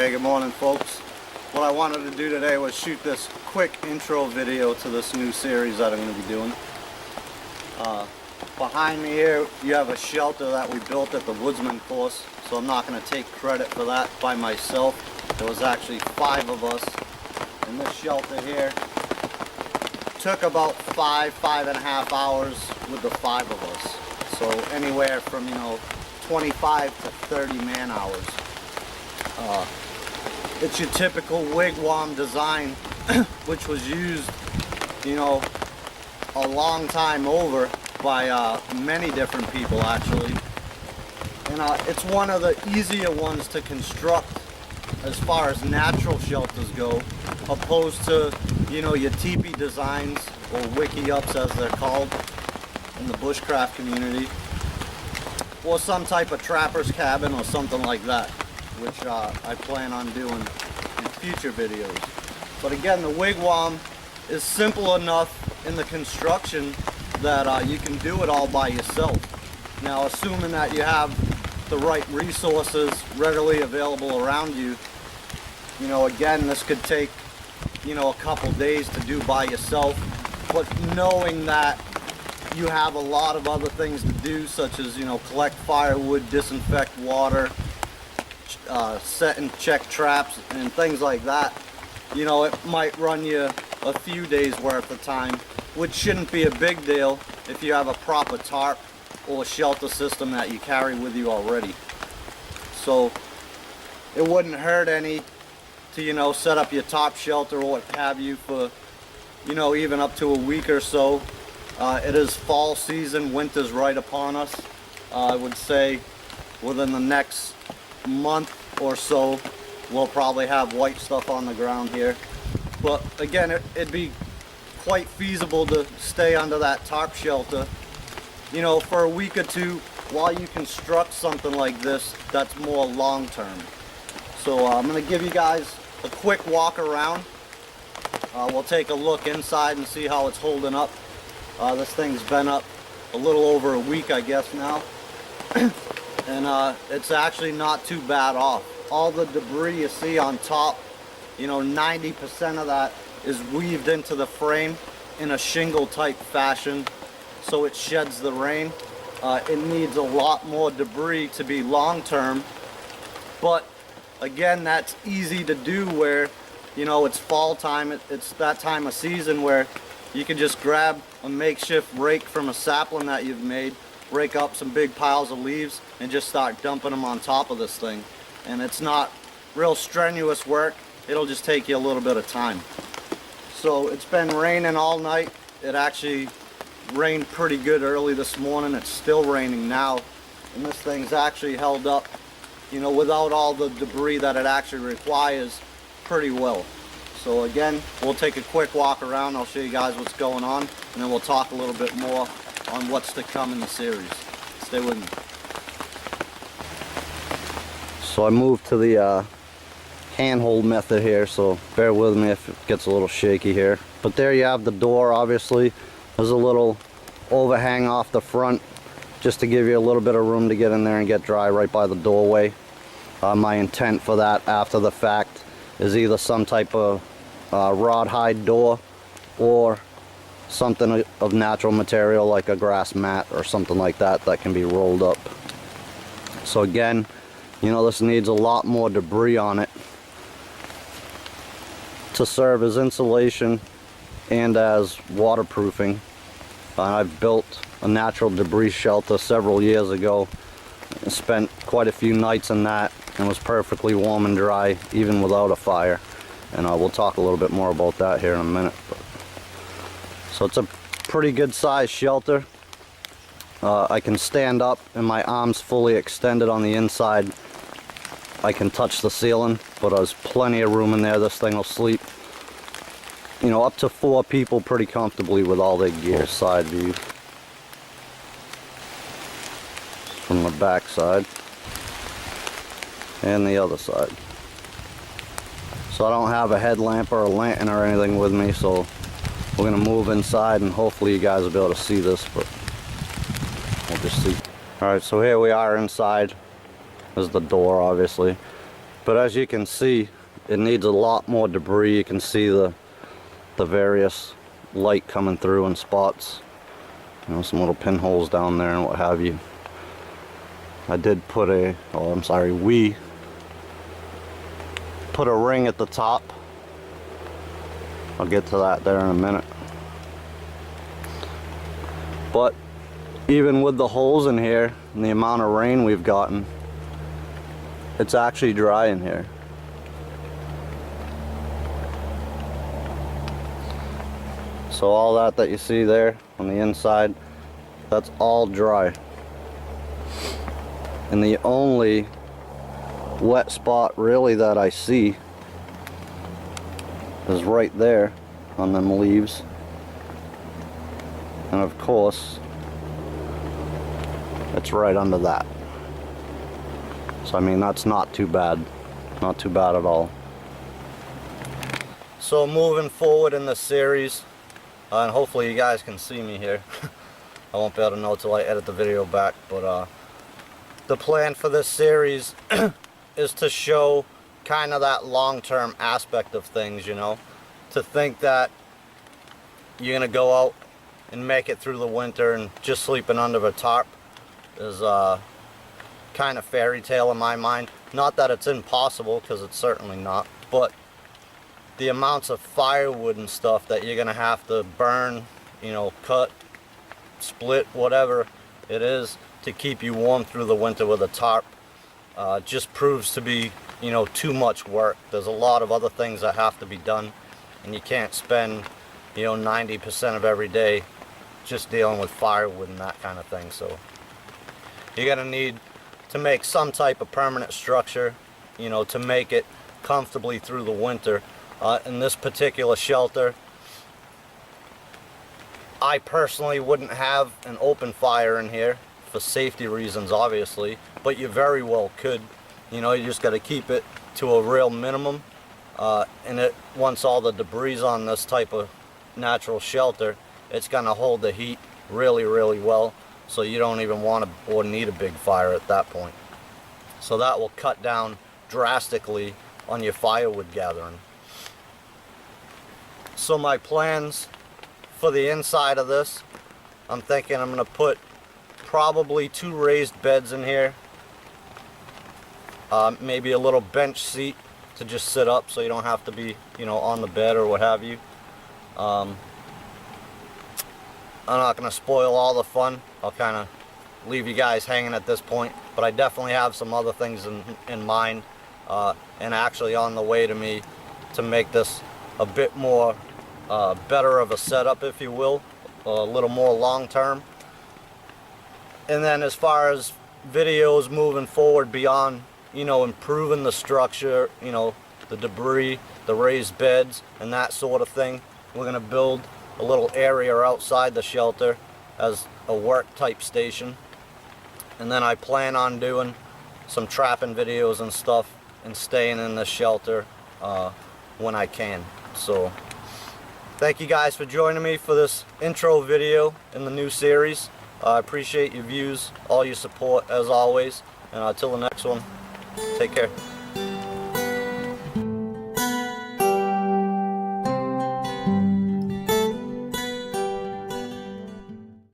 Hey, good morning folks. What I wanted to do today was shoot this quick intro video to this new series that I'm going to be doing. Behind me here you have a shelter that we built at the Woodsman course, so I'm not going to take credit for that by myself. There was actually 5 of us, and this shelter here took about 5.5 hours with the 5 of us. So anywhere from 25 to 30 man hours. It's your typical wigwam design, which was used, a long time over by many different people actually. And it's one of the easier ones to construct as far as natural shelters go, opposed to, your teepee designs, or wiki-ups as they're called in the bushcraft community, or some type of trapper's cabin or something like that, which I plan on doing in future videos. But again, the wigwam is simple enough in the construction that you can do it all by yourself. Now, assuming that you have the right resources readily available around you, again, this could take, a couple days to do by yourself, but knowing that you have a lot of other things to do, such as, collect firewood, disinfect water, set and check traps and things like that, it might run you a few days worth of time, which shouldn't be a big deal if you have a proper tarp or shelter system that you carry with you already. So it wouldn't hurt any to set up your top shelter or what have you for even up to a week or so. It is fall season, winter's right upon us. I would say within the next month or so we'll probably have white stuff on the ground here. But again, it'd be quite feasible to stay under that tarp shelter for a week or two while you construct something like this that's more long term. So I'm going to give you guys a quick walk around. We'll take a look inside and see how it's holding up. This thing's been up a little over a week, I guess now. And it's actually not too bad off. All the debris you see on top, 90% of that is weaved into the frame in a shingle type fashion, so it sheds the rain. It needs a lot more debris to be long term, but again, that's easy to do where it's fall time. It's that time of season where you can just grab a makeshift rake from a sapling that you've made, rake up some big piles of leaves, and just start dumping them on top of this thing. And it's not real strenuous work. It'll just take you a little bit of time. So it's been raining all night. It actually rained pretty good early this morning. It's still raining now, and this thing's actually held up, without all the debris that it actually requires, pretty well. So again, we'll take a quick walk around. I'll show you guys what's going on, and then we'll talk a little bit more on what's to come in the series. Stay with me. So I moved to the handhold method here, so bear with me if it gets a little shaky here. But there you have the door. Obviously there's a little overhang off the front just to give you a little bit of room to get in there and get dry right by the doorway. My intent for that after the fact is either some type of rawhide door or something of natural material like a grass mat or something like that that can be rolled up. So again, this needs a lot more debris on it to serve as insulation and as waterproofing. I've built a natural debris shelter several years ago and spent quite a few nights in that, and was perfectly warm and dry even without a fire. And we'll talk a little bit more about that here in a minute. So it's a pretty good sized shelter. I can stand up and my arms fully extended on the inside. I can touch the ceiling, but there's plenty of room in there. This thing will sleep, up to 4 people pretty comfortably with all their gear. Side view from the back side and the other side. So I don't have a headlamp or a lantern or anything with me, so we're going to move inside and hopefully you guys will be able to see this, but we'll just see. Alright, so here we are inside. There's the door, obviously. But as you can see, it needs a lot more debris. You can see the various light coming through in spots. You know, some little pinholes down there and what have you. I did put we put a ring at the top. I'll get to that there in a minute. But even with the holes in here and the amount of rain we've gotten, it's actually dry in here. So all that you see there on the inside, that's all dry. And the only wet spot really that I see is right there on them leaves. And of course, it's right under that. So I mean, that's not too bad. Not too bad at all. So moving forward in this series, and hopefully you guys can see me here. I won't be able to know till I edit the video back, but the plan for this series is to show kind of that long-term aspect of things, you know. To think that you're gonna go out and make it through the winter and just sleeping under a tarp is kind of fairy tale in my mind. Not that it's impossible, because it's certainly not, but the amounts of firewood and stuff that you're gonna have to burn, you know, cut, split, whatever it is, to keep you warm through the winter with a tarp, just proves to be, you know, too much work. There's a lot of other things that have to be done, and you can't spend, you know, 90% of every day just dealing with firewood and that kind of thing. So you're gonna need to make some type of permanent structure, you know, to make it comfortably through the winter. In this particular shelter, I personally wouldn't have an open fire in here for safety reasons, obviously, but you very well could. You know, you just got to keep it to a real minimum, and once all the debris on this type of natural shelter, it's going to hold the heat really, really well, so you don't even want to or need a big fire at that point. So that will cut down drastically on your firewood gathering. So my plans for the inside of this, I'm thinking I'm going to put probably 2 raised beds in here. Maybe a little bench seat to just sit up so you don't have to be, you know, on the bed or what have you. I'm not going to spoil all the fun. I'll kind of leave you guys hanging at this point, but I definitely have some other things in mind, and actually on the way to me to make this a bit more better of a setup, if you will, a little more long-term. And then as far as videos moving forward beyond, you know, improving the structure, you know, the debris, the raised beds and that sort of thing, we're going to build a little area outside the shelter as a work type station. And then I plan on doing some trapping videos and stuff and staying in the shelter when I can. So thank you guys for joining me for this intro video in the new series. I appreciate your views, all your support as always, and until the next one, take care.